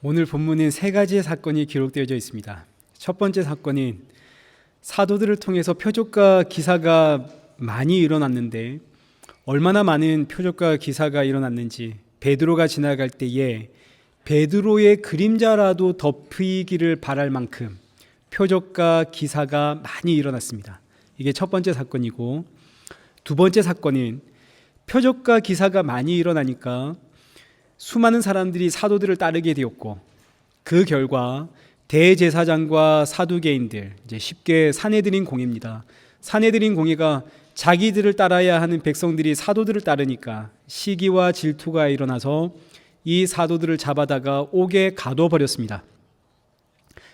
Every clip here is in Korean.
오늘 본문은 세 가지의 사건이 기록되어져 있습니다. 첫 번째 사건은 사도들을 통해서 표적과 기사가 많이 일어났는데 얼마나 많은 표적과 기사가 일어났는지 베드로가 지나갈 때에 베드로의 그림자라도 덮이기를 바랄 만큼 표적과 기사가 많이 일어났습니다. 이게 첫 번째 사건이고, 두 번째 사건은 표적과 기사가 많이 일어나니까 수많은 사람들이 사도들을 따르게 되었고, 그 결과 대제사장과 사두개인들, 이제 쉽게 산헤드린 공회입니다. 산헤드린 공회가 자기들을 따라야 하는 백성들이 사도들을 따르니까 시기와 질투가 일어나서 이 사도들을 잡아다가 옥에 가둬버렸습니다.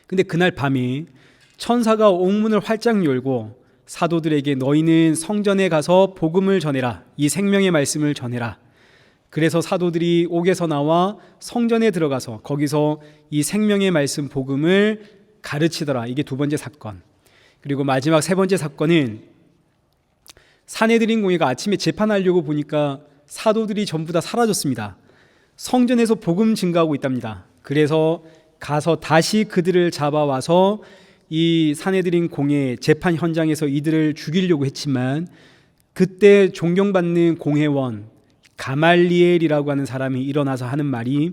근데 그날 밤에 천사가 옥문을 활짝 열고 사도들에게 너희는 성전에 가서 복음을 전해라, 이 생명의 말씀을 전해라. 그래서 사도들이 옥에서 나와 성전에 들어가서 거기서 이 생명의 말씀 복음을 가르치더라. 이게 두 번째 사건. 그리고 마지막 세 번째 사건은 산헤드린 공회가 아침에 재판하려고 보니까 사도들이 전부 다 사라졌습니다. 성전에서 복음 증거하고 있답니다. 그래서 가서 다시 그들을 잡아와서 이 산헤드린 공회 재판 현장에서 이들을 죽이려고 했지만, 그때 존경받는 공회원 가말리엘이라고 하는 사람이 일어나서 하는 말이,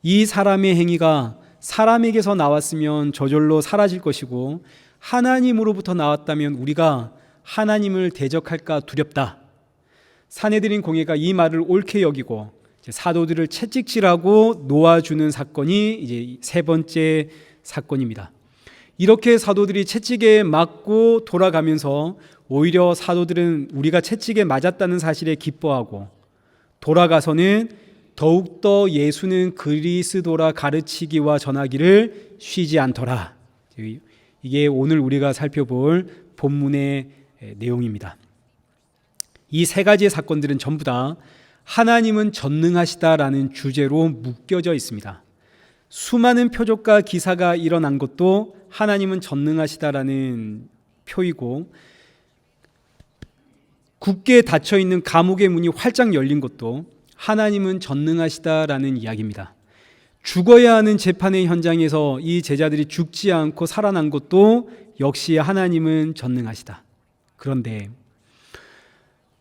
이 사람의 행위가 사람에게서 나왔으면 저절로 사라질 것이고 하나님으로부터 나왔다면 우리가 하나님을 대적할까 두렵다. 산헤드린 공회가 이 말을 옳게 여기고 사도들을 채찍질하고 놓아주는 사건이 이제 세 번째 사건입니다. 이렇게 사도들이 채찍에 맞고 돌아가면서 오히려 사도들은 우리가 채찍에 맞았다는 사실에 기뻐하고 돌아가서는 더욱더 예수는 그리스도라 가르치기와 전하기를 쉬지 않더라. 이게 오늘 우리가 살펴볼 본문의 내용입니다. 이 세 가지의 사건들은 전부 다 하나님은 전능하시다라는 주제로 묶여져 있습니다. 수많은 표적과 기사가 일어난 것도 하나님은 전능하시다라는 표이고, 굳게 닫혀있는 감옥의 문이 활짝 열린 것도 하나님은 전능하시다라는 이야기입니다. 죽어야 하는 재판의 현장에서 이 제자들이 죽지 않고 살아난 것도 역시 하나님은 전능하시다. 그런데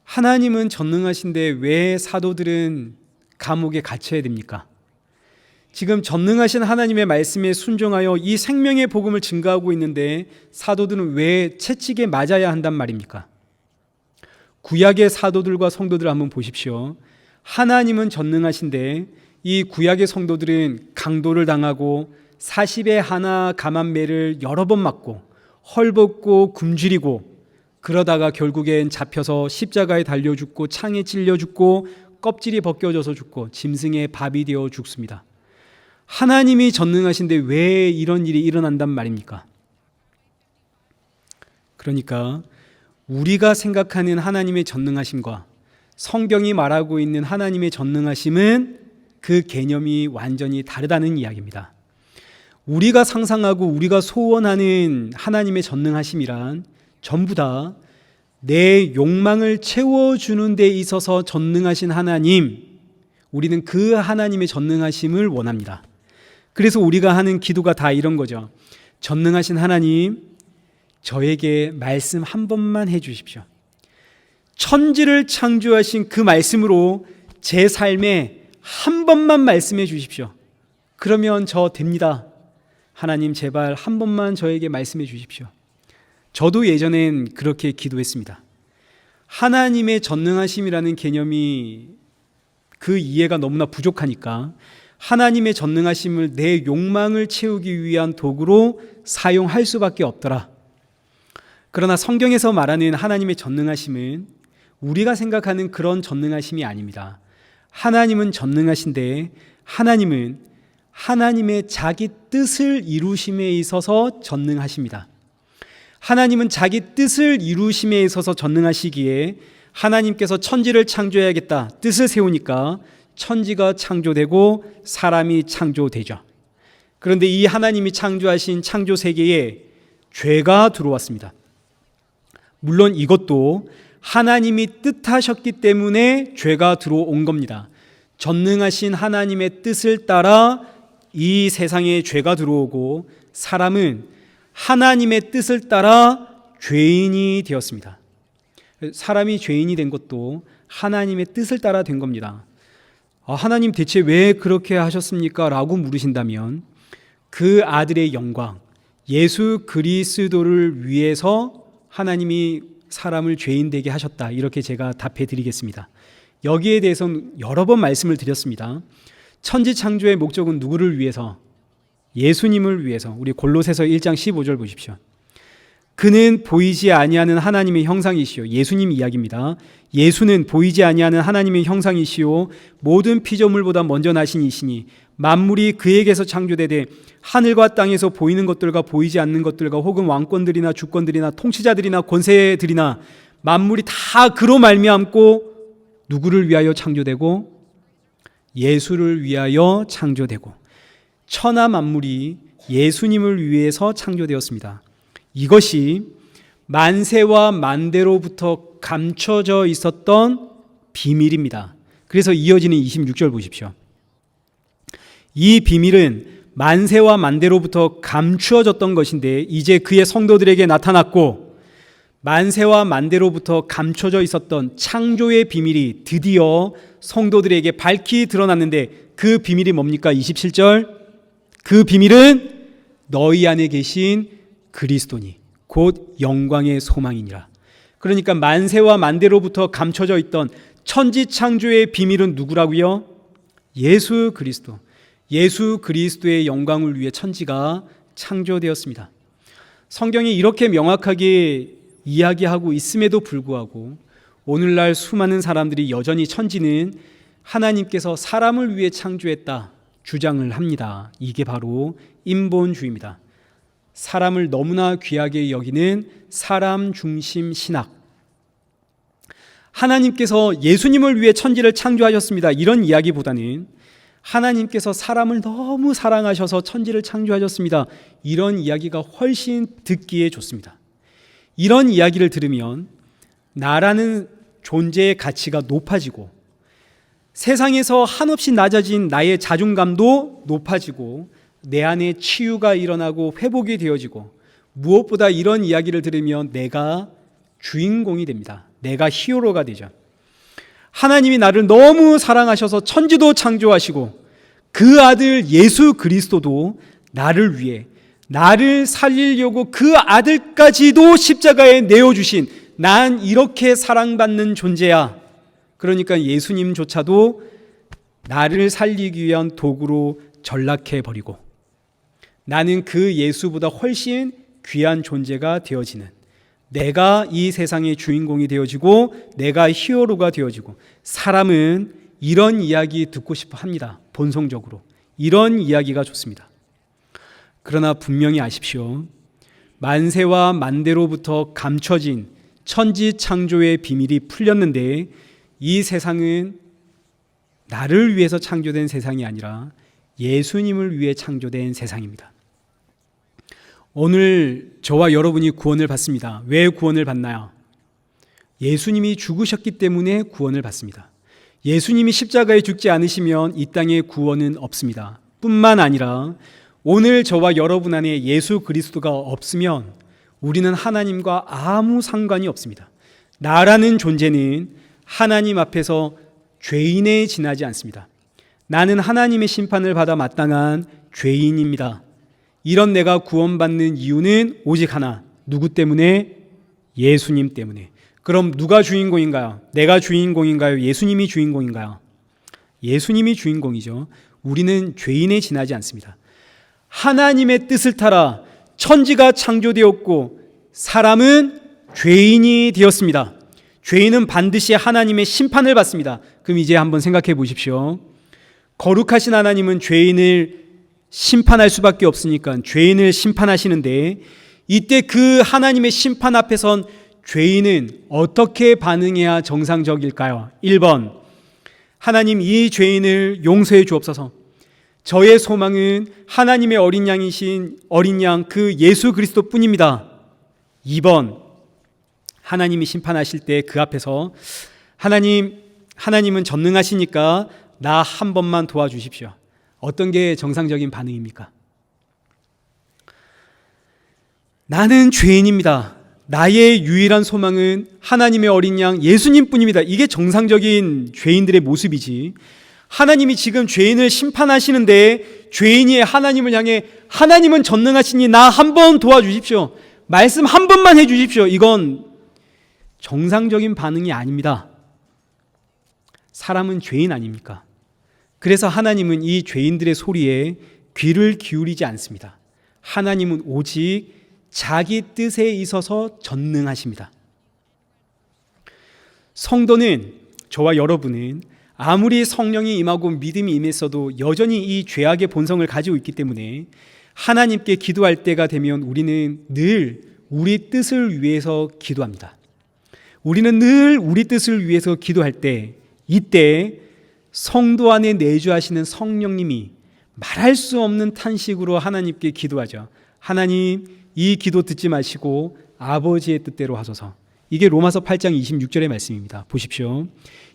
하나님은 전능하신데 왜 사도들은 감옥에 갇혀야 됩니까? 지금 전능하신 하나님의 말씀에 순종하여 이 생명의 복음을 증거하고 있는데 사도들은 왜 채찍에 맞아야 한단 말입니까? 구약의 사도들과 성도들을 한번 보십시오. 하나님은 전능하신데 이 구약의 성도들은 강도를 당하고 40에 하나 감한매를 여러 번 맞고 헐벗고 굶주리고, 그러다가 결국엔 잡혀서 십자가에 달려 죽고 창에 찔려 죽고 껍질이 벗겨져서 죽고 짐승의 밥이 되어 죽습니다. 하나님이 전능하신데 왜 이런 일이 일어난단 말입니까? 그러니까 우리가 생각하는 하나님의 전능하심과 성경이 말하고 있는 하나님의 전능하심은 그 개념이 완전히 다르다는 이야기입니다. 우리가 상상하고 우리가 소원하는 하나님의 전능하심이란 전부 다 내 욕망을 채워주는 데 있어서 전능하신 하나님, 우리는 그 하나님의 전능하심을 원합니다. 그래서 우리가 하는 기도가 다 이런 거죠. 전능하신 하나님, 저에게 말씀 한 번만 해주십시오. 천지를 창조하신 그 말씀으로 제 삶에 한 번만 말씀해 주십시오. 그러면 저 됩니다. 하나님 제발 한 번만 저에게 말씀해 주십시오. 저도 예전엔 그렇게 기도했습니다. 하나님의 전능하심이라는 개념이 그 이해가 너무나 부족하니까 하나님의 전능하심을 내 욕망을 채우기 위한 도구로 사용할 수밖에 없더라. 그러나 성경에서 말하는 하나님의 전능하심은 우리가 생각하는 그런 전능하심이 아닙니다. 하나님은 전능하신데 하나님은 하나님의 자기 뜻을 이루심에 있어서 전능하십니다. 하나님은 자기 뜻을 이루심에 있어서 전능하시기에 하나님께서 천지를 창조해야겠다 뜻을 세우니까 천지가 창조되고 사람이 창조되죠. 그런데 이 하나님이 창조하신 창조 세계에 죄가 들어왔습니다. 물론 이것도 하나님이 뜻하셨기 때문에 죄가 들어온 겁니다. 전능하신 하나님의 뜻을 따라 이 세상에 죄가 들어오고 사람은 하나님의 뜻을 따라 죄인이 되었습니다. 사람이 죄인이 된 것도 하나님의 뜻을 따라 된 겁니다. 하나님 대체 왜 그렇게 하셨습니까? 라고 물으신다면 그 아들의 영광, 예수 그리스도를 위해서 하나님이 사람을 죄인 되게 하셨다, 이렇게 제가 답해 드리겠습니다. 여기에 대해서는 여러 번 말씀을 드렸습니다. 천지창조의 목적은 누구를 위해서? 예수님을 위해서. 우리 골로새서 1장 15절 보십시오. 그는 보이지 아니하는 하나님의 형상이시요, 예수님 이야기입니다. 예수는 보이지 아니하는 하나님의 형상이시요 모든 피조물보다 먼저 나신 이시니 만물이 그에게서 창조되되 하늘과 땅에서 보이는 것들과 보이지 않는 것들과 혹은 왕권들이나 주권들이나 통치자들이나 권세들이나 만물이 다 그로 말미암고 누구를 위하여 창조되고? 예수를 위하여 창조되고, 천하 만물이 예수님을 위해서 창조되었습니다. 이것이 만세와 만대로부터 감춰져 있었던 비밀입니다. 그래서 이어지는 26절 보십시오. 이 비밀은 만세와 만대로부터 감추어졌던 것인데 이제 그의 성도들에게 나타났고, 만세와 만대로부터 감춰져 있었던 창조의 비밀이 드디어 성도들에게 밝히 드러났는데 그 비밀이 뭡니까? 27절, 그 비밀은 너희 안에 계신 그리스도니 곧 영광의 소망이니라. 그러니까 만세와 만대로부터 감춰져 있던 천지창조의 비밀은 누구라고요? 예수 그리스도. 예수 그리스도의 영광을 위해 천지가 창조되었습니다. 성경이 이렇게 명확하게 이야기하고 있음에도 불구하고 오늘날 수많은 사람들이 여전히 천지는 하나님께서 사람을 위해 창조했다 주장을 합니다. 이게 바로 인본주의입니다. 사람을 너무나 귀하게 여기는 사람 중심 신학. 하나님께서 예수님을 위해 천지를 창조하셨습니다, 이런 이야기보다는 하나님께서 사람을 너무 사랑하셔서 천지를 창조하셨습니다, 이런 이야기가 훨씬 듣기에 좋습니다. 이런 이야기를 들으면 나라는 존재의 가치가 높아지고 세상에서 한없이 낮아진 나의 자존감도 높아지고 내 안에 치유가 일어나고 회복이 되어지고, 무엇보다 이런 이야기를 들으면 내가 주인공이 됩니다. 내가 히어로가 되죠. 하나님이 나를 너무 사랑하셔서 천지도 창조하시고 그 아들 예수 그리스도도 나를 위해 나를 살리려고 그 아들까지도 십자가에 내어주신, 난 이렇게 사랑받는 존재야. 그러니까 예수님조차도 나를 살리기 위한 도구로 전락해버리고 나는 그 예수보다 훨씬 귀한 존재가 되어지는, 내가 이 세상의 주인공이 되어지고 내가 히어로가 되어지고, 사람은 이런 이야기 듣고 싶어 합니다. 본성적으로 이런 이야기가 좋습니다. 그러나 분명히 아십시오. 만세와 만대로부터 감춰진 천지창조의 비밀이 풀렸는데 이 세상은 나를 위해서 창조된 세상이 아니라 예수님을 위해 창조된 세상입니다. 오늘 저와 여러분이 구원을 받습니다. 왜 구원을 받나요? 예수님이 죽으셨기 때문에 구원을 받습니다. 예수님이 십자가에 죽지 않으시면 이 땅에 구원은 없습니다. 뿐만 아니라 오늘 저와 여러분 안에 예수 그리스도가 없으면 우리는 하나님과 아무 상관이 없습니다. 나라는 존재는 하나님 앞에서 죄인에 지나지 않습니다. 나는 하나님의 심판을 받아 마땅한 죄인입니다. 이런 내가 구원받는 이유는 오직 하나, 누구 때문에? 예수님 때문에. 그럼 누가 주인공인가요? 내가 주인공인가요? 예수님이 주인공인가요? 예수님이 주인공이죠. 우리는 죄인에 지나지 않습니다. 하나님의 뜻을 따라 천지가 창조되었고 사람은 죄인이 되었습니다. 죄인은 반드시 하나님의 심판을 받습니다. 그럼 이제 한번 생각해 보십시오. 거룩하신 하나님은 죄인을 심판할 수밖에 없으니까 죄인을 심판하시는데, 이때 그 하나님의 심판 앞에선 죄인은 어떻게 반응해야 정상적일까요? 1번, 하나님 이 죄인을 용서해 주옵소서. 저의 소망은 하나님의 어린 양이신 어린 양 그 예수 그리스도 뿐입니다. 2번, 하나님이 심판하실 때 그 앞에서 하나님은 전능하시니까 나 한 번만 도와주십시오. 어떤 게 정상적인 반응입니까? 나는 죄인입니다. 나의 유일한 소망은 하나님의 어린 양 예수님뿐입니다. 이게 정상적인 죄인들의 모습이지. 하나님이 지금 죄인을 심판하시는데 죄인이 하나님을 향해 하나님은 전능하시니 나 한 번 도와주십시오. 말씀 한 번만 해주십시오. 이건 정상적인 반응이 아닙니다. 사람은 죄인 아닙니까? 그래서 하나님은 이 죄인들의 소리에 귀를 기울이지 않습니다. 하나님은 오직 자기 뜻에 있어서 전능하십니다. 성도는, 저와 여러분은 아무리 성령이 임하고 믿음이 임했어도 여전히 이 죄악의 본성을 가지고 있기 때문에 하나님께 기도할 때가 되면 우리는 늘 우리 뜻을 위해서 기도합니다. 우리는 늘 우리 뜻을 위해서 기도할 때, 이때 성도 안에 내주하시는 성령님이 말할 수 없는 탄식으로 하나님께 기도하죠. 하나님, 이 기도 듣지 마시고 아버지의 뜻대로 하소서. 이게 로마서 8장 26절의 말씀입니다. 보십시오.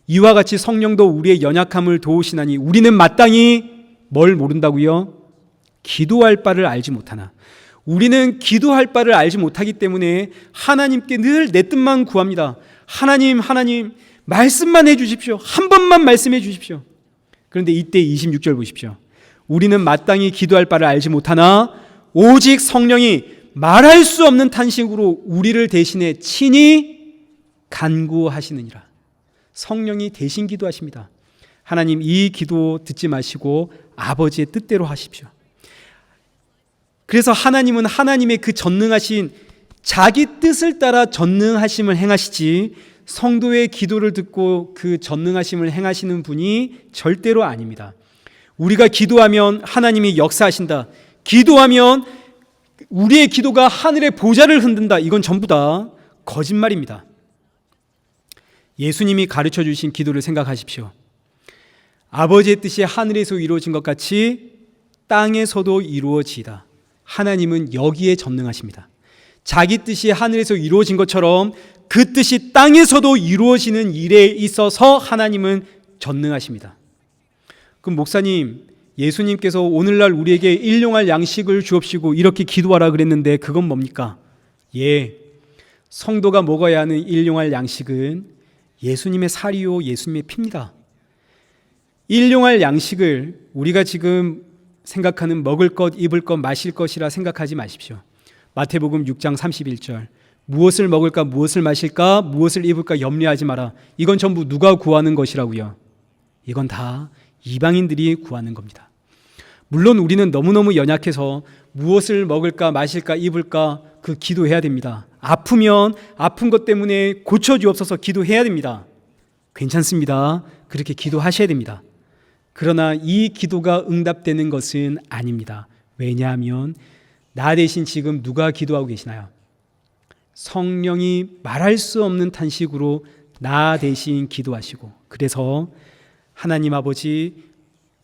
이와 같이 성령도 우리의 연약함을 도우시나니 우리는 마땅히 뭘 모른다고요? 기도할 바를 알지 못하나. 우리는 기도할 바를 알지 못하기 때문에 하나님께 늘 내 뜻만 구합니다. 하나님, 말씀만 해주십시오. 한 번만 말씀해 주십시오. 그런데 이때 26절 보십시오. 우리는 마땅히 기도할 바를 알지 못하나 오직 성령이 말할 수 없는 탄식으로 우리를 대신해 친히 간구하시느니라. 성령이 대신 기도하십니다. 하나님, 이 기도 듣지 마시고 아버지의 뜻대로 하십시오. 그래서 하나님은 하나님의 그 전능하신 자기 뜻을 따라 전능하심을 행하시지, 성도의 기도를 듣고 그 전능하심을 행하시는 분이 절대로 아닙니다. 우리가 기도하면 하나님이 역사하신다, 기도하면 우리의 기도가 하늘의 보좌를 흔든다, 이건 전부 다 거짓말입니다. 예수님이 가르쳐 주신 기도를 생각하십시오. 아버지의 뜻이 하늘에서 이루어진 것 같이 땅에서도 이루어지이다. 하나님은 여기에 전능하십니다. 자기 뜻이 하늘에서 이루어진 것처럼 그 뜻이 땅에서도 이루어지는 일에 있어서 하나님은 전능하십니다. 그럼 목사님, 예수님께서 오늘날 우리에게 일용할 양식을 주옵시고 이렇게 기도하라 그랬는데 그건 뭡니까? 예, 성도가 먹어야 하는 일용할 양식은 예수님의 살이요 예수님의 피입니다. 일용할 양식을 우리가 지금 생각하는 먹을 것, 입을 것, 마실 것이라 생각하지 마십시오. 마태복음 6장 31절, 무엇을 먹을까, 무엇을 마실까, 무엇을 입을까 염려하지 마라. 이건 전부 누가 구하는 것이라고요? 이건 다 이방인들이 구하는 겁니다. 물론 우리는 너무너무 연약해서 무엇을 먹을까, 마실까, 입을까 그 기도해야 됩니다. 아프면 아픈 것 때문에 고쳐주옵소서 기도해야 됩니다. 괜찮습니다. 그렇게 기도하셔야 됩니다. 그러나 이 기도가 응답되는 것은 아닙니다. 왜냐하면 나 대신 지금 누가 기도하고 계시나요? 성령이 말할 수 없는 탄식으로 나 대신 기도하시고, 그래서 하나님 아버지,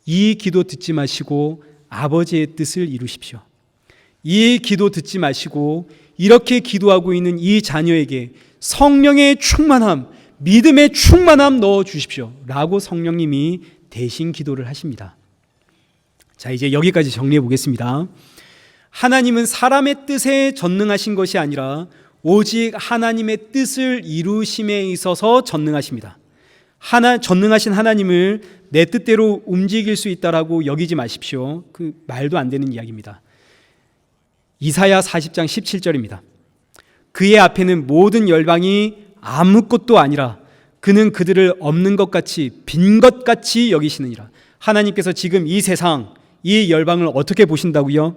이 기도 듣지 마시고 아버지의 뜻을 이루십시오. 이 기도 듣지 마시고 이렇게 기도하고 있는 이 자녀에게 성령의 충만함, 믿음의 충만함 넣어 주십시오 라고 성령님이 대신 기도를 하십니다. 자, 이제 여기까지 정리해 보겠습니다. 하나님은 사람의 뜻에 전능하신 것이 아니라 오직 하나님의 뜻을 이루심에 있어서 전능하십니다. 전능하신 하나님을 내 뜻대로 움직일 수 있다라고 여기지 마십시오. 그 말도 안 되는 이야기입니다. 이사야 40장 17절입니다. 그의 앞에는 모든 열방이 아무것도 아니라 그는 그들을 없는 것 같이 빈 것 같이 여기시느니라. 하나님께서 지금 이 세상, 이 열방을 어떻게 보신다고요?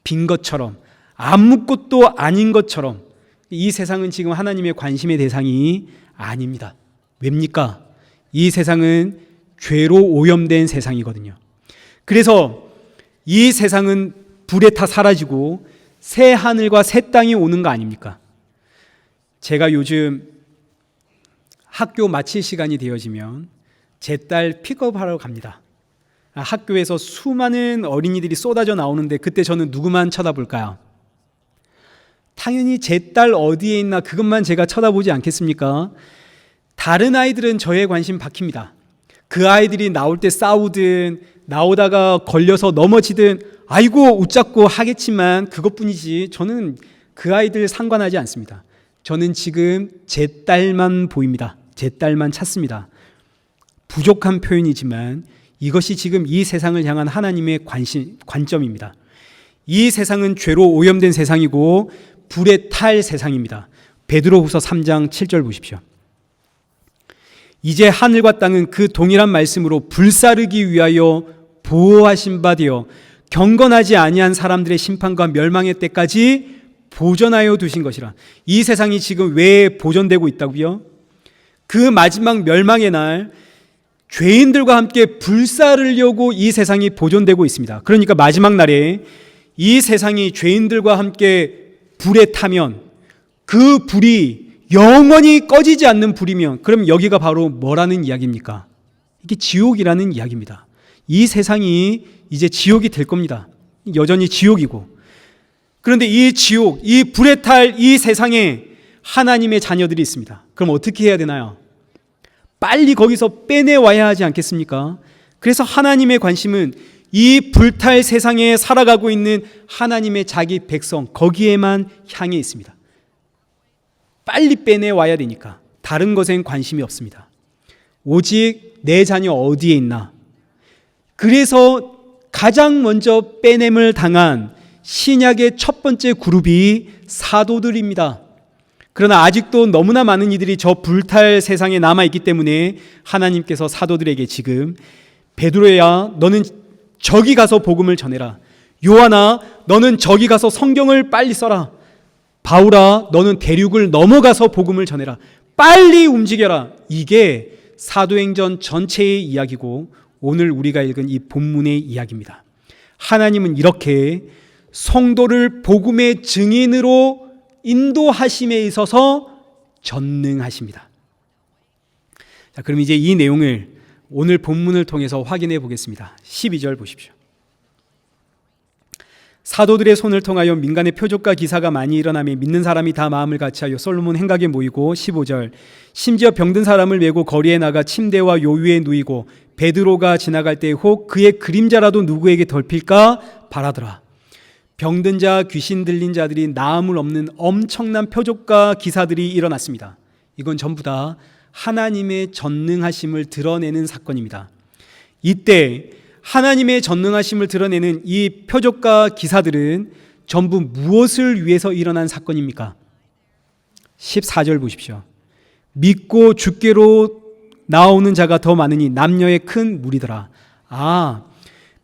빈 것처럼, 아무것도 아닌 것처럼. 이 세상은 지금 하나님의 관심의 대상이 아닙니다. 왜입니까? 이 세상은 죄로 오염된 세상이거든요. 그래서 이 세상은 불에 타 사라지고 새 하늘과 새 땅이 오는 거 아닙니까? 제가 요즘 학교 마칠 시간이 되어지면 제 딸 픽업하러 갑니다. 학교에서 수많은 어린이들이 쏟아져 나오는데 그때 저는 누구만 쳐다볼까요? 당연히 제 딸 어디에 있나 그것만 제가 쳐다보지 않겠습니까? 다른 아이들은 저의 관심 바뀝니다. 그 아이들이 나올 때 싸우든 나오다가 걸려서 넘어지든 아이고 웃자고 하겠지만 그것뿐이지 저는 그 아이들 상관하지 않습니다. 저는 지금 제 딸만 보입니다. 제 딸만 찾습니다. 부족한 표현이지만 이것이 지금 이 세상을 향한 하나님의 관점입니다. 이 세상은 죄로 오염된 세상이고 불에 탈 세상입니다. 베드로후서 3장 7절 보십시오. 이제 하늘과 땅은 그 동일한 말씀으로 불사르기 위하여 보호하신 바 되어 경건하지 아니한 사람들의 심판과 멸망의 때까지 보존하여 두신 것이라. 이 세상이 지금 왜 보존되고 있다고요? 그 마지막 멸망의 날 죄인들과 함께 불사르려고 이 세상이 보존되고 있습니다. 그러니까 마지막 날에 이 세상이 죄인들과 함께 불에 타면 그 불이 영원히 꺼지지 않는 불이면 그럼 여기가 바로 뭐라는 이야기입니까? 이게 지옥이라는 이야기입니다. 이 세상이 이제 지옥이 될 겁니다. 여전히 지옥이고. 그런데 이 지옥, 이 불에 탈 이 세상에 하나님의 자녀들이 있습니다. 그럼 어떻게 해야 되나요? 빨리 거기서 빼내와야 하지 않겠습니까? 그래서 하나님의 관심은 이 불탈 세상에 살아가고 있는 하나님의 자기 백성, 거기에만 향해 있습니다. 빨리 빼내와야 되니까 다른 것엔 관심이 없습니다. 오직 내 자녀 어디에 있나? 그래서 가장 먼저 빼냄을 당한 신약의 첫 번째 그룹이 사도들입니다. 그러나 아직도 너무나 많은 이들이 저 불탈 세상에 남아있기 때문에 하나님께서 사도들에게 지금 베드로야 너는 저기 가서 복음을 전해라. 요한아 너는 저기 가서 성경을 빨리 써라. 바울아 너는 대륙을 넘어가서 복음을 전해라. 빨리 움직여라. 이게 사도행전 전체의 이야기고 오늘 우리가 읽은 이 본문의 이야기입니다. 하나님은 이렇게 성도를 복음의 증인으로 인도하심에 있어서 전능하십니다. 자, 그럼 이제 이 내용을 오늘 본문을 통해서 확인해 보겠습니다. 12절 보십시오. 사도들의 손을 통하여 민간의 표적과 기사가 많이 일어나며 믿는 사람이 다 마음을 같이하여 솔로몬 행각에 모이고 15절 심지어 병든 사람을 메고 거리에 나가 침대와 요위에 누이고 베드로가 지나갈 때 혹 그의 그림자라도 누구에게 덜필까 바라더라. 병든 자, 귀신 들린 자들이 나음을 없는 엄청난 표적과 기사들이 일어났습니다. 이건 전부 다 하나님의 전능하심을 드러내는 사건입니다. 이때 하나님의 전능하심을 드러내는 이 표적과 기사들은 전부 무엇을 위해서 일어난 사건입니까? 14절 보십시오. 믿고 주께로 나오는 자가 더 많으니 남녀의 큰 무리더라.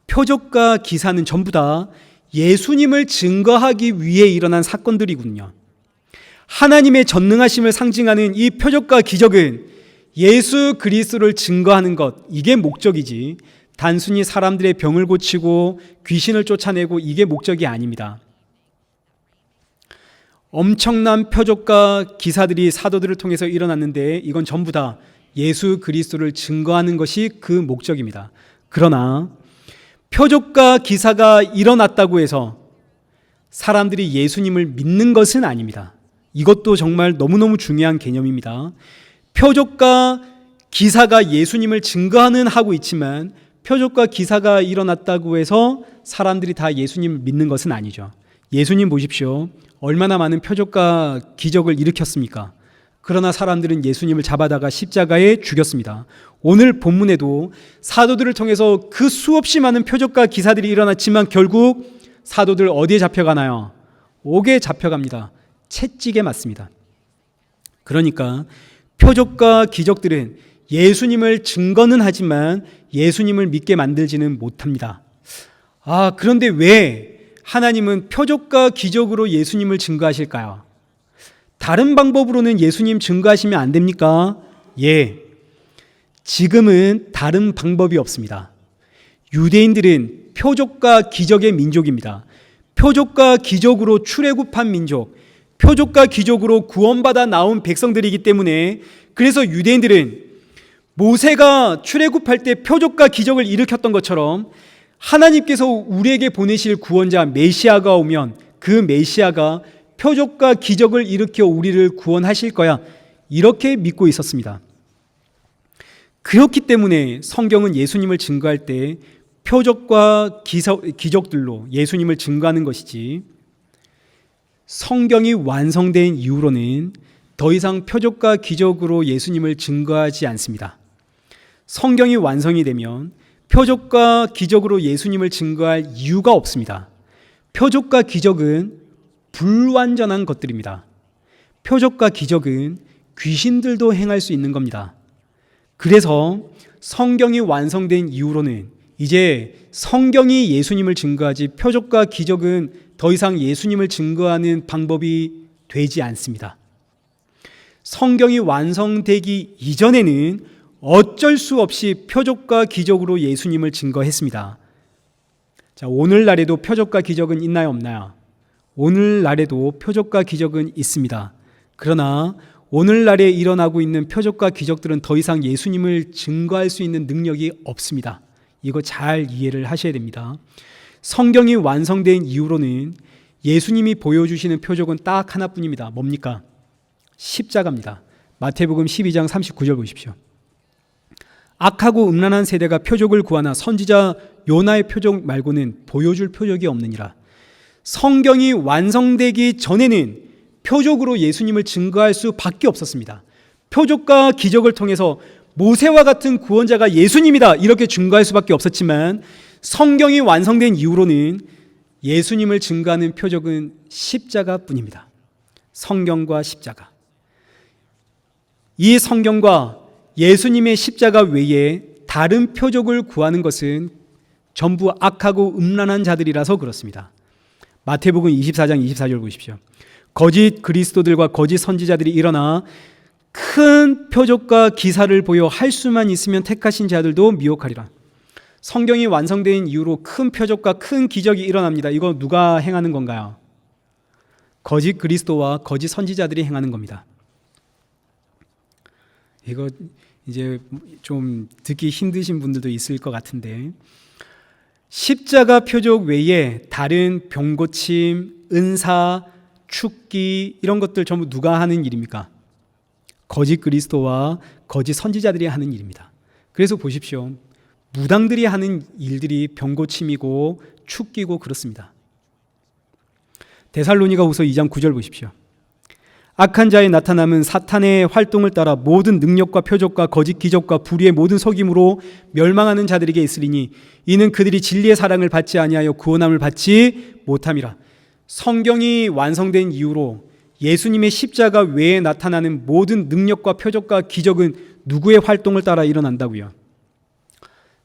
표적과 기사는 전부 다 예수님을 증거하기 위해 일어난 사건들이군요. 하나님의 전능하심을 상징하는 이 표적과 기적은 예수 그리스도를 증거하는 것, 이게 목적이지 단순히 사람들의 병을 고치고 귀신을 쫓아내고 이게 목적이 아닙니다. 엄청난 표적과 기사들이 사도들을 통해서 일어났는데 이건 전부 다 예수 그리스도를 증거하는 것이 그 목적입니다. 그러나 표적과 기사가 일어났다고 해서 사람들이 예수님을 믿는 것은 아닙니다. 이것도 정말 너무너무 중요한 개념입니다. 표적과 기사가 예수님을 증거하는 하고 있지만 표적과 기사가 일어났다고 해서 사람들이 다 예수님을 믿는 것은 아니죠. 예수님 보십시오. 얼마나 많은 표적과 기적을 일으켰습니까? 그러나 사람들은 예수님을 잡아다가 십자가에 죽였습니다. 오늘 본문에도 사도들을 통해서 그 수없이 많은 표적과 기사들이 일어났지만 결국 사도들 어디에 잡혀가나요? 옥에 잡혀갑니다. 채찍에 맞습니다. 그러니까 표적과 기적들은 예수님을 증거는 하지만 예수님을 믿게 만들지는 못합니다. 그런데 왜 하나님은 표적과 기적으로 예수님을 증거하실까요? 다른 방법으로는 예수님 증거하시면 안 됩니까? 예. 지금은 다른 방법이 없습니다. 유대인들은 표적과 기적의 민족입니다. 표적과 기적으로 출애굽한 민족, 표적과 기적으로 구원받아 나온 백성들이기 때문에 그래서 유대인들은 모세가 출애굽할 때 표적과 기적을 일으켰던 것처럼 하나님께서 우리에게 보내실 구원자 메시아가 오면 그 메시아가 표적과 기적을 일으켜 우리를 구원하실 거야. 이렇게 믿고 있었습니다. 그렇기 때문에 성경은 예수님을 증거할 때 표적과 기적들로 예수님을 증거하는 것이지, 성경이 완성된 이후로는 더 이상 표적과 기적으로 예수님을 증거하지 않습니다. 성경이 완성이 되면 표적과 기적으로 예수님을 증거할 이유가 없습니다. 표적과 기적은 불완전한 것들입니다. 표적과 기적은 귀신들도 행할 수 있는 겁니다. 그래서 성경이 완성된 이후로는 이제 성경이 예수님을 증거하지 표적과 기적은 더 이상 예수님을 증거하는 방법이 되지 않습니다. 성경이 완성되기 이전에는 어쩔 수 없이 표적과 기적으로 예수님을 증거했습니다. 자, 오늘날에도 표적과 기적은 있나요, 없나요? 오늘날에도 표적과 기적은 있습니다. 그러나 오늘날에 일어나고 있는 표적과 기적들은 더 이상 예수님을 증거할 수 있는 능력이 없습니다. 이거 잘 이해를 하셔야 됩니다. 성경이 완성된 이후로는 예수님이 보여주시는 표적은 딱 하나뿐입니다. 뭡니까? 십자가입니다. 마태복음 12장 39절 보십시오. 악하고 음란한 세대가 표적을 구하나 선지자 요나의 표적 말고는 보여줄 표적이 없느니라. 성경이 완성되기 전에는 표적으로 예수님을 증거할 수밖에 없었습니다. 표적과 기적을 통해서 모세와 같은 구원자가 예수님이다 이렇게 증거할 수밖에 없었지만, 성경이 완성된 이후로는 예수님을 증거하는 표적은 십자가뿐입니다. 성경과 십자가. 이 성경과 예수님의 십자가 외에 다른 표적을 구하는 것은 전부 악하고 음란한 자들이라서 그렇습니다. 마태복음 24장 24절 보십시오. 거짓 그리스도들과 거짓 선지자들이 일어나 큰 표적과 기사를 보여 할 수만 있으면 택하신 자들도 미혹하리라. 성경이 완성된 이후로 큰 표적과 큰 기적이 일어납니다. 이거 누가 행하는 건가요? 거짓 그리스도와 거짓 선지자들이 행하는 겁니다. 이거 이제 좀 듣기 힘드신 분들도 있을 것 같은데, 십자가 표적 외에 다른 병고침, 은사, 축기 이런 것들 전부 누가 하는 일입니까? 거짓 그리스도와 거짓 선지자들이 하는 일입니다. 그래서 보십시오. 무당들이 하는 일들이 병고침이고 축기고 그렇습니다. 데살로니가후서 2장 9절 보십시오. 악한 자의 나타남은 사탄의 활동을 따라 모든 능력과 표적과 거짓 기적과 불의의 모든 속임으로 멸망하는 자들에게 있으리니 이는 그들이 진리의 사랑을 받지 아니하여 구원함을 받지 못함이라. 성경이 완성된 이후로 예수님의 십자가 외에 나타나는 모든 능력과 표적과 기적은 누구의 활동을 따라 일어난다고요?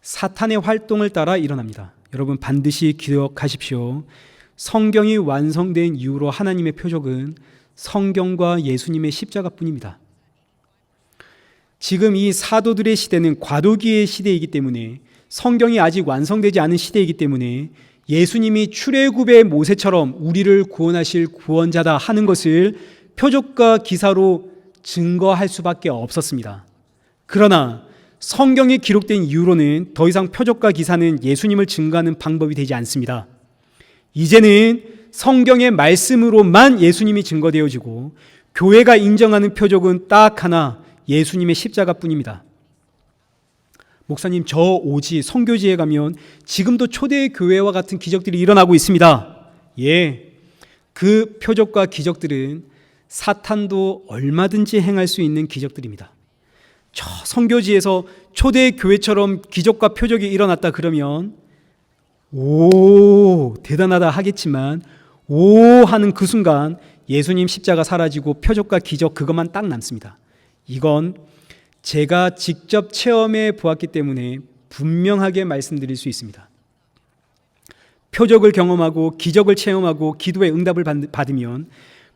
사탄의 활동을 따라 일어납니다. 여러분 반드시 기억하십시오. 성경이 완성된 이후로 하나님의 표적은 성경과 예수님의 십자가뿐입니다. 지금 이 사도들의 시대는 과도기의 시대이기 때문에, 성경이 아직 완성되지 않은 시대이기 때문에 예수님이 출애굽의 모세처럼 우리를 구원하실 구원자다 하는 것을 표적과 기사로 증거할 수밖에 없었습니다. 그러나 성경이 기록된 이후로는 더 이상 표적과 기사는 예수님을 증거하는 방법이 되지 않습니다. 이제는 성경의 말씀으로만 예수님이 증거되어지고 교회가 인정하는 표적은 딱 하나, 예수님의 십자가뿐입니다. 목사님, 저 오지 선교지에 가면 지금도 초대 교회와 같은 기적들이 일어나고 있습니다. 예, 그 표적과 기적들은 사탄도 얼마든지 행할 수 있는 기적들입니다. 저 선교지에서 초대 교회처럼 기적과 표적이 일어났다 그러면 오 대단하다 하겠지만, 오 하는 그 순간 예수님 십자가 사라지고 표적과 기적 그것만 딱 남습니다. 이건 제가 직접 체험해 보았기 때문에 분명하게 말씀드릴 수 있습니다. 표적을 경험하고 기적을 체험하고 기도의 응답을 받으면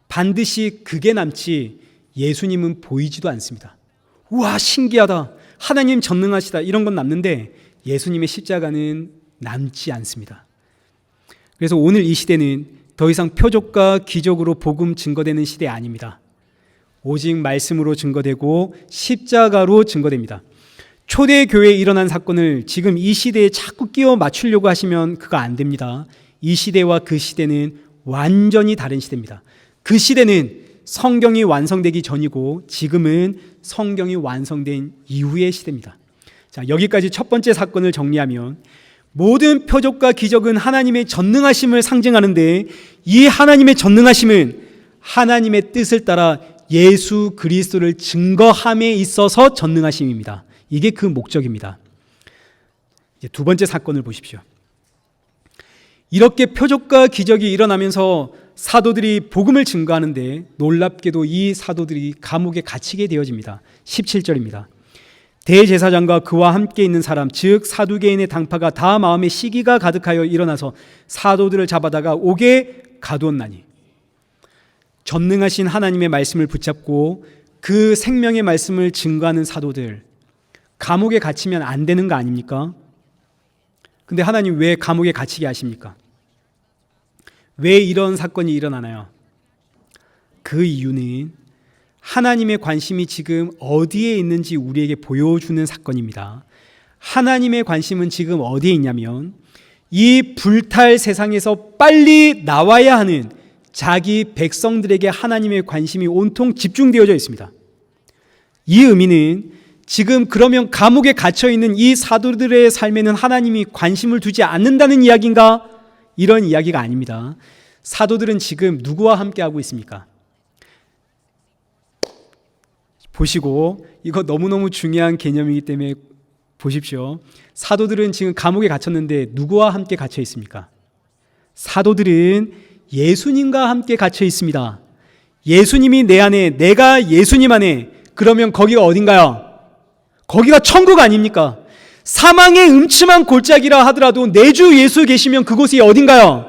반드시 그게 남지 예수님은 보이지도 않습니다. 우와 신기하다, 하나님 전능하시다, 이런 건 남는데 예수님의 십자가는 남지 않습니다. 그래서 오늘 이 시대는 더 이상 표적과 기적으로 복음 증거되는 시대 아닙니다. 오직 말씀으로 증거되고 십자가로 증거됩니다. 초대교회에 일어난 사건을 지금 이 시대에 자꾸 끼워 맞추려고 하시면 그거 안 됩니다. 이 시대와 그 시대는 완전히 다른 시대입니다. 그 시대는 성경이 완성되기 전이고 지금은 성경이 완성된 이후의 시대입니다. 자, 여기까지 첫 번째 사건을 정리하면 모든 표적과 기적은 하나님의 전능하심을 상징하는데 이 하나님의 전능하심은 하나님의 뜻을 따라 예수 그리스도를 증거함에 있어서 전능하심입니다. 이게 그 목적입니다. 이제 두 번째 사건을 보십시오. 이렇게 표적과 기적이 일어나면서 사도들이 복음을 증거하는데 놀랍게도 이 사도들이 감옥에 갇히게 되어집니다. 17절입니다. 대제사장과 그와 함께 있는 사람 즉 사두개인의 당파가 다 마음에 시기가 가득하여 일어나서 사도들을 잡아다가 옥에 가두었나니. 전능하신 하나님의 말씀을 붙잡고 그 생명의 말씀을 증거하는 사도들, 감옥에 갇히면 안 되는 거 아닙니까? 근데 하나님 왜 감옥에 갇히게 하십니까? 왜 이런 사건이 일어나나요? 그 이유는 하나님의 관심이 지금 어디에 있는지 우리에게 보여주는 사건입니다. 하나님의 관심은 지금 어디에 있냐면 이 불탈 세상에서 빨리 나와야 하는 자기 백성들에게 하나님의 관심이 온통 집중되어져 있습니다. 이 의미는 지금 그러면 감옥에 갇혀있는 이 사도들의 삶에는 하나님이 관심을 두지 않는다는 이야기인가? 이런 이야기가 아닙니다. 사도들은 지금 누구와 함께하고 있습니까? 보시고, 이거 너무너무 중요한 개념이기 때문에 보십시오. 사도들은 지금 감옥에 갇혔는데 누구와 함께 갇혀 있습니까? 사도들은 예수님과 함께 갇혀 있습니다. 예수님이 내 안에, 내가 예수님 안에, 그러면 거기가 어딘가요? 거기가 천국 아닙니까? 사망의 음침한 골짜기라 하더라도 내 주 예수 계시면 그곳이 어딘가요?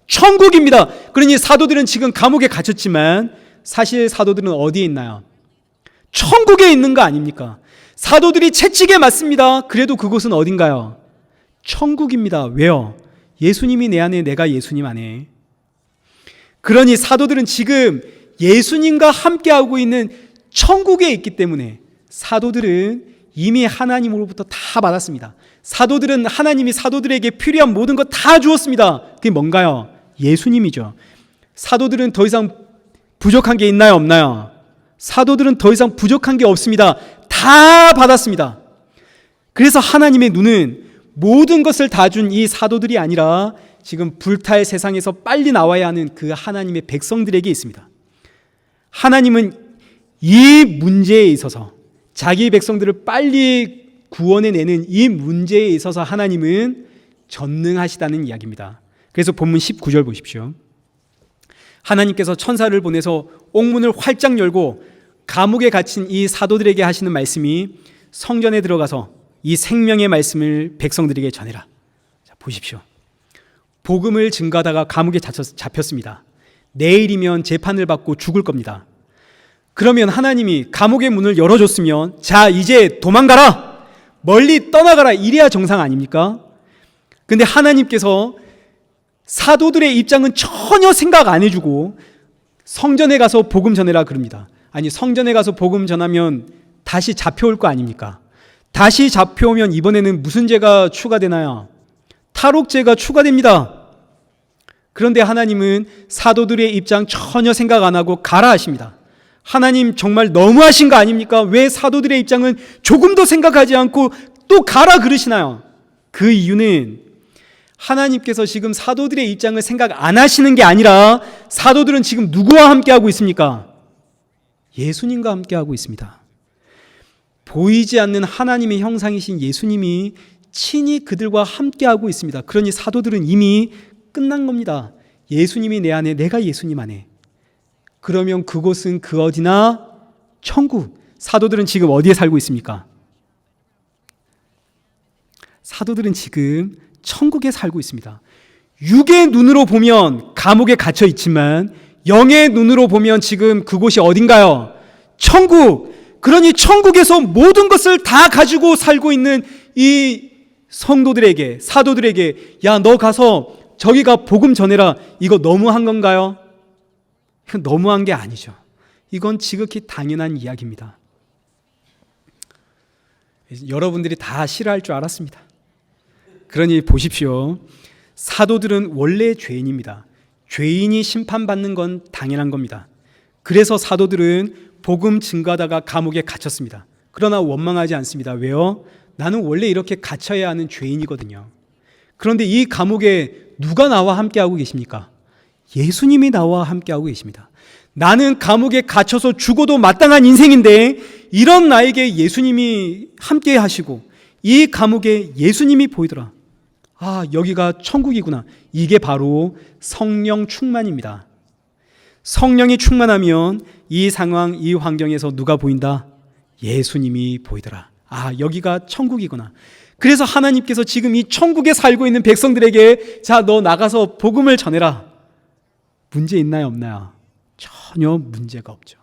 천국입니다. 그러니 사도들은 지금 감옥에 갇혔지만 사실 사도들은 어디에 있나요? 천국에 있는 거 아닙니까? 사도들이 채찍에 맞습니다. 그래도 그곳은 어딘가요? 천국입니다. 왜요? 예수님이 내 안에, 내가 예수님 안에. 그러니 사도들은 지금 예수님과 함께하고 있는 천국에 있기 때문에 사도들은 이미 하나님으로부터 다 받았습니다. 사도들은 하나님이 사도들에게 필요한 모든 것 다 주었습니다. 그게 뭔가요? 예수님이죠. 사도들은 더 이상 부족한 게 있나요? 없나요? 사도들은 더 이상 부족한 게 없습니다. 다 받았습니다. 그래서 하나님의 눈은 모든 것을 다 준 이 사도들이 아니라 지금 불탈 세상에서 빨리 나와야 하는 그 하나님의 백성들에게 있습니다. 하나님은 이 문제에 있어서 자기 백성들을 빨리 구원해내는 이 문제에 있어서 하나님은 전능하시다는 이야기입니다. 그래서 본문 19절 보십시오. 하나님께서 천사를 보내서 옥문을 활짝 열고 감옥에 갇힌 이 사도들에게 하시는 말씀이 성전에 들어가서 이 생명의 말씀을 백성들에게 전해라. 자, 보십시오. 복음을 증거하다가 감옥에 잡혔습니다. 내일이면 재판을 받고 죽을 겁니다. 그러면 하나님이 감옥의 문을 열어줬으면 자 이제 도망가라, 멀리 떠나가라, 이래야 정상 아닙니까? 근데 하나님께서 사도들의 입장은 전혀 생각 안 해주고 성전에 가서 복음 전해라 그럽니다. 아니, 성전에 가서 복음 전하면 다시 잡혀올 거 아닙니까? 다시 잡혀오면 이번에는 무슨 죄가 추가되나요? 탈옥죄가 추가됩니다. 그런데 하나님은 사도들의 입장 전혀 생각 안 하고 가라 하십니다. 하나님 정말 너무하신 거 아닙니까? 왜 사도들의 입장은 조금도 생각하지 않고 또 가라 그러시나요? 그 이유는 하나님께서 지금 사도들의 입장을 생각 안 하시는 게 아니라 사도들은 지금 누구와 함께하고 있습니까? 예수님과 함께하고 있습니다. 보이지 않는 하나님의 형상이신 예수님이 친히 그들과 함께하고 있습니다. 그러니 사도들은 이미 끝난 겁니다. 예수님이 내 안에, 내가 예수님 안에. 그러면 그곳은 그 어디나 천국. 사도들은 지금 어디에 살고 있습니까? 사도들은 지금 천국에 살고 있습니다. 육의 눈으로 보면 감옥에 갇혀 있지만 영의 눈으로 보면 지금 그곳이 어딘가요? 천국. 그러니 천국에서 모든 것을 다 가지고 살고 있는 이 성도들에게, 사도들에게 야, 너 가서 저기가 복음 전해라. 이거 너무한 건가요? 이건 너무한 게 아니죠. 이건 지극히 당연한 이야기입니다. 여러분들이 다 싫어할 줄 알았습니다. 그러니 보십시오. 사도들은 원래 죄인입니다. 죄인이 심판받는 건 당연한 겁니다. 그래서 사도들은 복음 증거하다가 감옥에 갇혔습니다. 그러나 원망하지 않습니다. 왜요? 나는 원래 이렇게 갇혀야 하는 죄인이거든요. 그런데 이 감옥에 누가 나와 함께하고 계십니까? 예수님이 나와 함께하고 계십니다. 나는 감옥에 갇혀서 죽어도 마땅한 인생인데 이런 나에게 예수님이 함께 하시고 이 감옥에 예수님이 보이더라. 아, 여기가 천국이구나. 이게 바로 성령 충만입니다. 성령이 충만하면 이 상황, 이 환경에서 누가 보인다? 예수님이 보이더라. 아, 여기가 천국이구나. 그래서 하나님께서 지금 이 천국에 살고 있는 백성들에게 자, 너 나가서 복음을 전해라. 문제 있나요, 없나요? 전혀 문제가 없죠.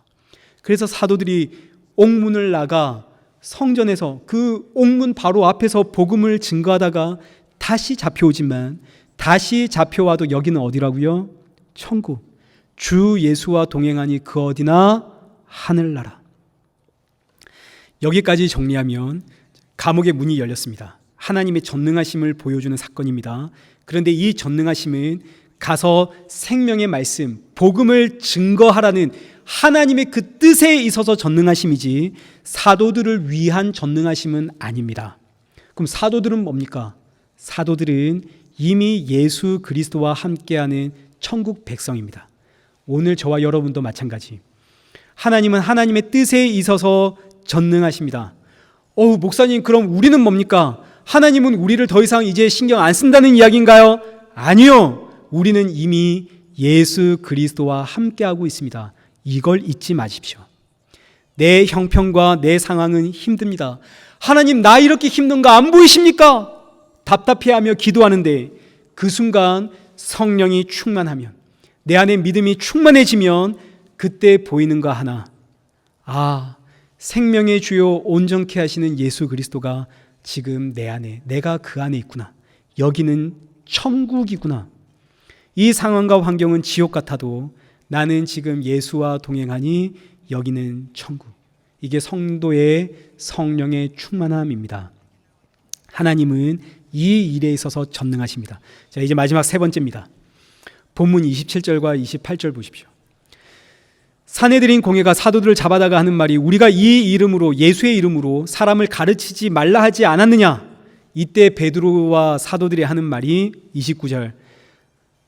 그래서 사도들이 옥문을 나가 성전에서 그 옥문 바로 앞에서 복음을 증거하다가 다시 잡혀오지만 다시 잡혀와도 여기는 어디라고요? 천국. 주 예수와 동행하니 그 어디나 하늘나라. 여기까지 정리하면 감옥의 문이 열렸습니다. 하나님의 전능하심을 보여주는 사건입니다. 그런데 이 전능하심은 가서 생명의 말씀, 복음을 증거하라는 하나님의 그 뜻에 있어서 전능하심이지 사도들을 위한 전능하심은 아닙니다. 그럼 사도들은 뭡니까? 사도들은 이미 예수 그리스도와 함께하는 천국 백성입니다. 오늘 저와 여러분도 마찬가지. 하나님은 하나님의 뜻에 있어서 전능하십니다. 목사님, 그럼 우리는 뭡니까? 하나님은 우리를 더 이상 이제 신경 안 쓴다는 이야기인가요? 아니요. 우리는 이미 예수 그리스도와 함께하고 있습니다. 이걸 잊지 마십시오. 내 형편과 내 상황은 힘듭니다. 하나님, 나 이렇게 힘든 거 안 보이십니까? 답답해하며 기도하는데 그 순간 성령이 충만하면, 내 안에 믿음이 충만해지면 그때 보이는 거 하나. 아, 생명의 주요 온전케 하시는 예수 그리스도가 지금 내 안에, 내가 그 안에 있구나. 여기는 천국이구나. 이 상황과 환경은 지옥 같아도 나는 지금 예수와 동행하니 여기는 천국. 이게 성도의 성령의 충만함입니다. 하나님은 이 일에 있어서 전능하십니다. 자, 이제 마지막 세 번째입니다. 본문 27절과 28절 보십시오. 산헤드린 공회가 사도들을 잡아다가 하는 말이 우리가 이 이름으로, 예수의 이름으로 사람을 가르치지 말라 하지 않았느냐? 이때 베드로와 사도들이 하는 말이 29절,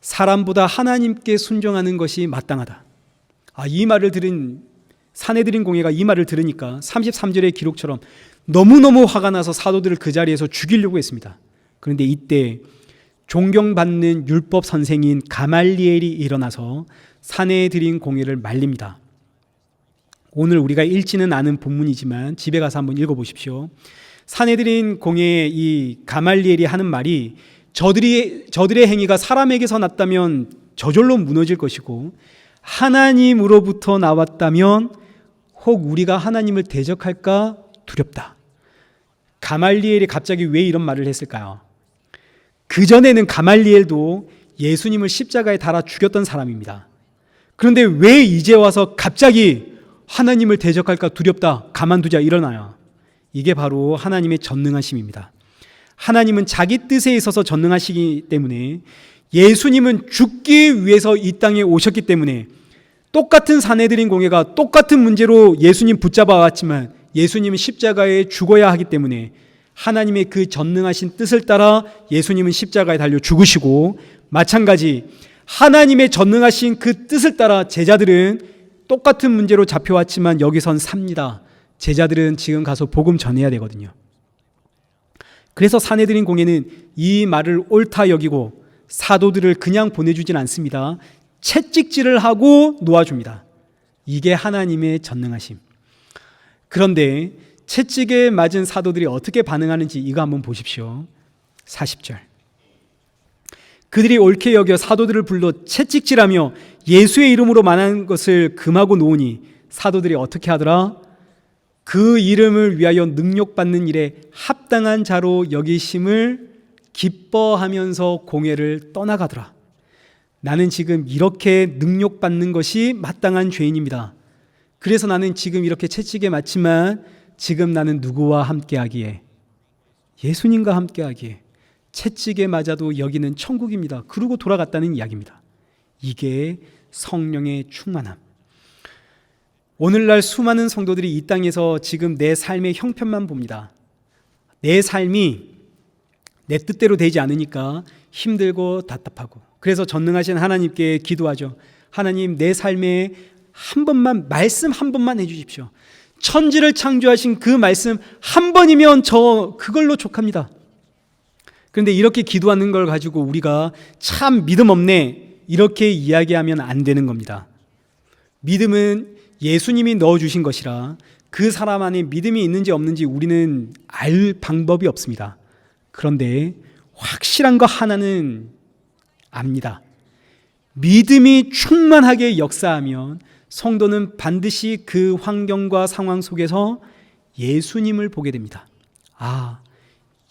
사람보다 하나님께 순종하는 것이 마땅하다. 이 말을 들은 산헤드린 공회가 이 말을 들으니까 33절의 기록처럼 너무너무 화가 나서 사도들을 그 자리에서 죽이려고 했습니다. 그런데 이때 존경받는 율법 선생인 가말리엘이 일어나서 산헤드린 공회를 말립니다. 오늘 우리가 읽지는 않은 본문이지만 집에 가서 한번 읽어보십시오. 산헤드린 공회의 이 가말리엘이 하는 말이 저들의 행위가 사람에게서 났다면 저절로 무너질 것이고 하나님으로부터 나왔다면 혹 우리가 하나님을 대적할까 두렵다. 가말리엘이 갑자기 왜 이런 말을 했을까요? 그전에는 가말리엘도 예수님을 십자가에 달아 죽였던 사람입니다. 그런데 왜 이제 와서 갑자기 하나님을 대적할까 두렵다, 가만두자 일어나요? 이게 바로 하나님의 전능하심입니다. 하나님은 자기 뜻에 있어서 전능하시기 때문에 예수님은 죽기 위해서 이 땅에 오셨기 때문에 똑같은 산헤드린 공회가 똑같은 문제로 예수님 붙잡아 왔지만 예수님은 십자가에 죽어야 하기 때문에 하나님의 그 전능하신 뜻을 따라 예수님은 십자가에 달려 죽으시고, 마찬가지 하나님의 전능하신 그 뜻을 따라 제자들은 똑같은 문제로 잡혀왔지만 여기선 삽니다. 제자들은 지금 가서 복음 전해야 되거든요. 그래서 산헤드린 공회는 이 말을 옳다 여기고 사도들을 그냥 보내주진 않습니다. 채찍질을 하고 놓아줍니다. 이게 하나님의 전능하심. 그런데 채찍에 맞은 사도들이 어떻게 반응하는지 이거 한번 보십시오. 40절. 그들이 옳게 여겨 사도들을 불러 채찍질하며 예수의 이름으로 말한 것을 금하고 놓으니 사도들이 어떻게 하더라? 그 이름을 위하여 능욕받는 일에 합당한 자로 여기심을 기뻐하면서 공회를 떠나가더라. 나는 지금 이렇게 능욕받는 것이 마땅한 죄인입니다. 그래서 나는 지금 이렇게 채찍에 맞지만 지금 나는 누구와 함께하기에? 예수님과 함께하기에 채찍에 맞아도 여기는 천국입니다. 그러고 돌아갔다는 이야기입니다. 이게 성령의 충만함. 오늘날 수많은 성도들이 이 땅에서 지금 내 삶의 형편만 봅니다. 내 삶이 내 뜻대로 되지 않으니까 힘들고 답답하고, 그래서 전능하신 하나님께 기도하죠. 하나님, 내 삶에 한 번만, 말씀 한 번만 해주십시오. 천지를 창조하신 그 말씀 한 번이면 저 그걸로 족합니다. 그런데 이렇게 기도하는 걸 가지고 우리가 참 믿음 없네, 이렇게 이야기하면 안 되는 겁니다. 믿음은 예수님이 넣어주신 것이라 그 사람 안에 믿음이 있는지 없는지 우리는 알 방법이 없습니다. 그런데 확실한 거 하나는 압니다. 믿음이 충만하게 역사하면 성도는 반드시 그 환경과 상황 속에서 예수님을 보게 됩니다. 아,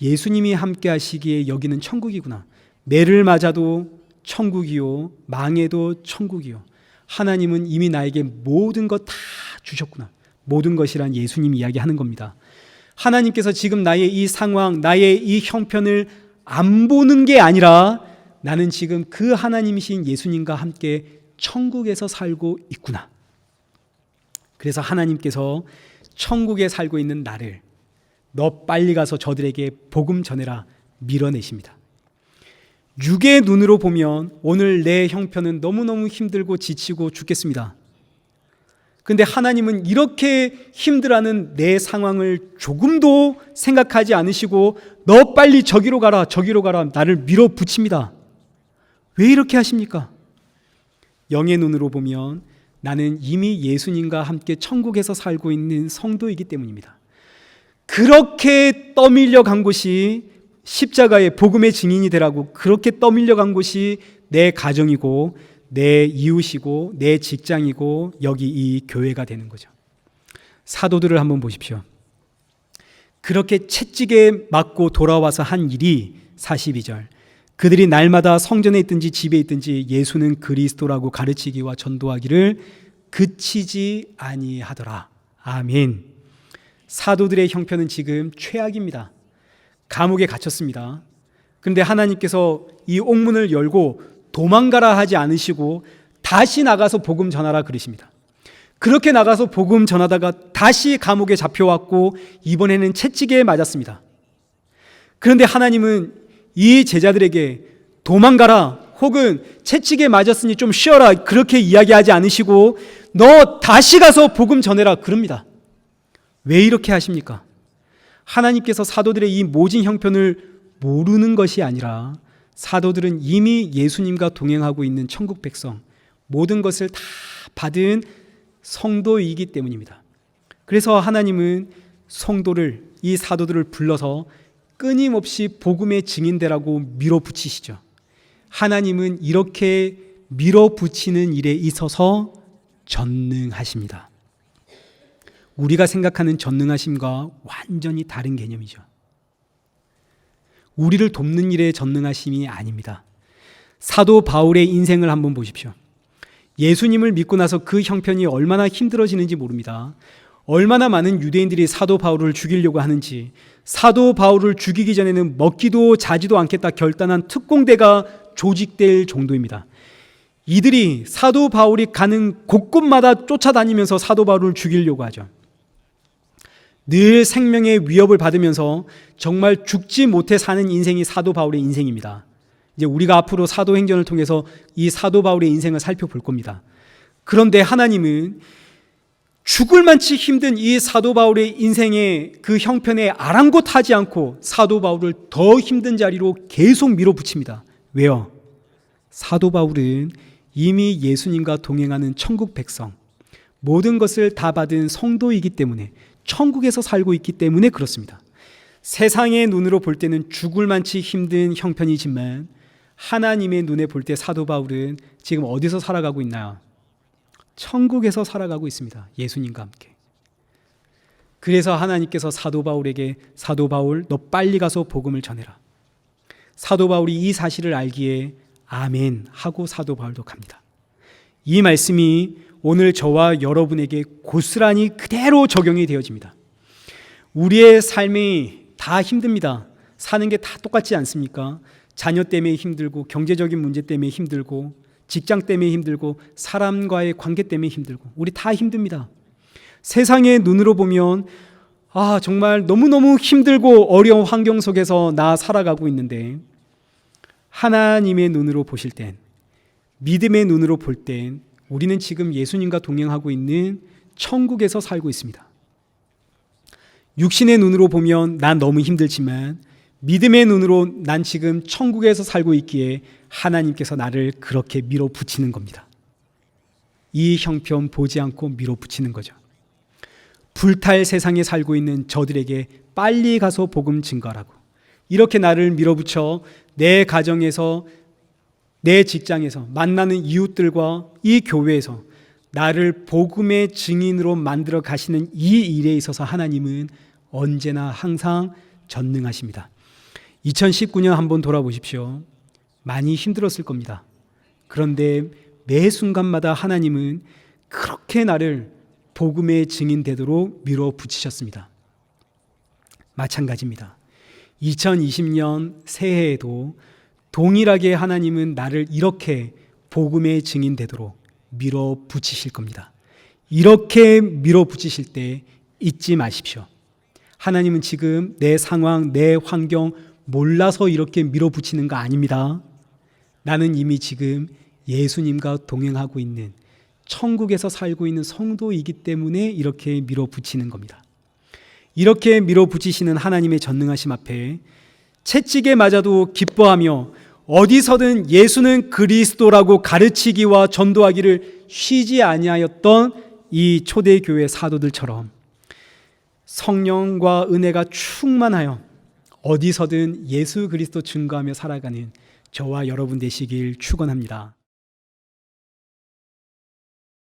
예수님이 함께 하시기에 여기는 천국이구나. 매를 맞아도 천국이요, 망해도 천국이요. 하나님은 이미 나에게 모든 것 다 주셨구나. 모든 것이란 예수님 이야기하는 겁니다. 하나님께서 지금 나의 이 상황, 나의 이 형편을 안 보는 게 아니라 나는 지금 그 하나님이신 예수님과 함께 천국에서 살고 있구나. 그래서 하나님께서 천국에 살고 있는 나를 너 빨리 가서 저들에게 복음 전해라 밀어내십니다. 육의 눈으로 보면 오늘 내 형편은 너무너무 힘들고 지치고 죽겠습니다. 그런데 하나님은 이렇게 힘들어하는 내 상황을 조금도 생각하지 않으시고 너 빨리 저기로 가라, 저기로 가라, 나를 밀어붙입니다. 왜 이렇게 하십니까? 영의 눈으로 보면 나는 이미 예수님과 함께 천국에서 살고 있는 성도이기 때문입니다. 그렇게 떠밀려 간 곳이 십자가의 복음의 증인이 되라고 그렇게 떠밀려 간 곳이 내 가정이고 내 이웃이고 내 직장이고 여기 이 교회가 되는 거죠. 사도들을 한번 보십시오. 그렇게 채찍에 맞고 돌아와서 한 일이 42절, 그들이 날마다 성전에 있든지 집에 있든지 예수는 그리스도라고 가르치기와 전도하기를 그치지 아니하더라. 아멘. 사도들의 형편은 지금 최악입니다. 감옥에 갇혔습니다. 그런데 하나님께서 이 옥문을 열고 도망가라 하지 않으시고 다시 나가서 복음 전하라 그러십니다. 그렇게 나가서 복음 전하다가 다시 감옥에 잡혀왔고 이번에는 채찍에 맞았습니다. 그런데 하나님은 이 제자들에게 도망가라 혹은 채찍에 맞았으니 좀 쉬어라 그렇게 이야기하지 않으시고 너 다시 가서 복음 전해라 그럽니다. 왜 이렇게 하십니까? 하나님께서 사도들의 이 모진 형편을 모르는 것이 아니라 사도들은 이미 예수님과 동행하고 있는 천국 백성, 모든 것을 다 받은 성도이기 때문입니다. 그래서 하나님은 성도를, 이 사도들을 불러서 끊임없이 복음의 증인되라고 밀어붙이시죠. 하나님은 이렇게 밀어붙이는 일에 있어서 전능하십니다. 우리가 생각하는 전능하심과 완전히 다른 개념이죠. 우리를 돕는 일에 전능하심이 아닙니다. 사도 바울의 인생을 한번 보십시오. 예수님을 믿고 나서 그 형편이 얼마나 힘들어지는지 모릅니다. 얼마나 많은 유대인들이 사도 바울을 죽이려고 하는지, 사도 바울을 죽이기 전에는 먹기도 자지도 않겠다 결단한 특공대가 조직될 정도입니다. 이들이 사도 바울이 가는 곳곳마다 쫓아다니면서 사도 바울을 죽이려고 하죠. 늘 생명의 위협을 받으면서 정말 죽지 못해 사는 인생이 사도 바울의 인생입니다. 이제 우리가 앞으로 사도행전을 통해서 이 사도 바울의 인생을 살펴볼 겁니다. 그런데 하나님은 죽을 만치 힘든 이 사도 바울의 인생의 그 형편에 아랑곳하지 않고 사도 바울을 더 힘든 자리로 계속 밀어붙입니다. 왜요? 사도 바울은 이미 예수님과 동행하는 천국 백성, 모든 것을 다 받은 성도이기 때문에, 천국에서 살고 있기 때문에 그렇습니다. 세상의 눈으로 볼 때는 죽을 만치 힘든 형편이지만 하나님의 눈에 볼 때 사도 바울은 지금 어디서 살아가고 있나요? 천국에서 살아가고 있습니다. 예수님과 함께. 그래서 하나님께서 사도 바울에게 사도 바울 너 빨리 가서 복음을 전해라. 사도 바울이 이 사실을 알기에 아멘 하고 사도 바울도 갑니다. 이 말씀이 오늘 저와 여러분에게 고스란히 그대로 적용이 되어집니다. 우리의 삶이 다 힘듭니다. 사는 게 다 똑같지 않습니까? 자녀 때문에 힘들고, 경제적인 문제 때문에 힘들고, 직장 때문에 힘들고, 사람과의 관계 때문에 힘들고, 우리 다 힘듭니다. 세상의 눈으로 보면 정말 너무너무 힘들고 어려운 환경 속에서 나 살아가고 있는데 하나님의 눈으로 보실 땐, 믿음의 눈으로 볼 땐 우리는 지금 예수님과 동행하고 있는 천국에서 살고 있습니다. 육신의 눈으로 보면 난 너무 힘들지만 믿음의 눈으로 난 지금 천국에서 살고 있기에 하나님께서 나를 그렇게 밀어붙이는 겁니다. 이 형편 보지 않고 밀어붙이는 거죠. 불탈 세상에 살고 있는 저들에게 빨리 가서 복음 증거하라고 이렇게 나를 밀어붙여 내 가정에서, 내 직장에서, 만나는 이웃들과 이 교회에서 나를 복음의 증인으로 만들어 가시는 이 일에 있어서 하나님은 언제나 항상 전능하십니다. 2019년 한번 돌아보십시오. 많이 힘들었을 겁니다. 그런데 매 순간마다 하나님은 그렇게 나를 복음의 증인 되도록 밀어붙이셨습니다. 마찬가지입니다. 2020년 새해에도 동일하게 하나님은 나를 이렇게 복음의 증인 되도록 밀어붙이실 겁니다. 이렇게 밀어붙이실 때 잊지 마십시오. 하나님은 지금 내 상황, 내 환경 몰라서 이렇게 밀어붙이는 거 아닙니다. 나는 이미 지금 예수님과 동행하고 있는 천국에서 살고 있는 성도이기 때문에 이렇게 밀어붙이는 겁니다. 이렇게 밀어붙이시는 하나님의 전능하심 앞에 채찍에 맞아도 기뻐하며 어디서든 예수는 그리스도라고 가르치기와 전도하기를 쉬지 아니하였던 이 초대교회 사도들처럼 성령과 은혜가 충만하여 어디서든 예수 그리스도 증거하며 살아가는 저와 여러분 되시길 축원합니다.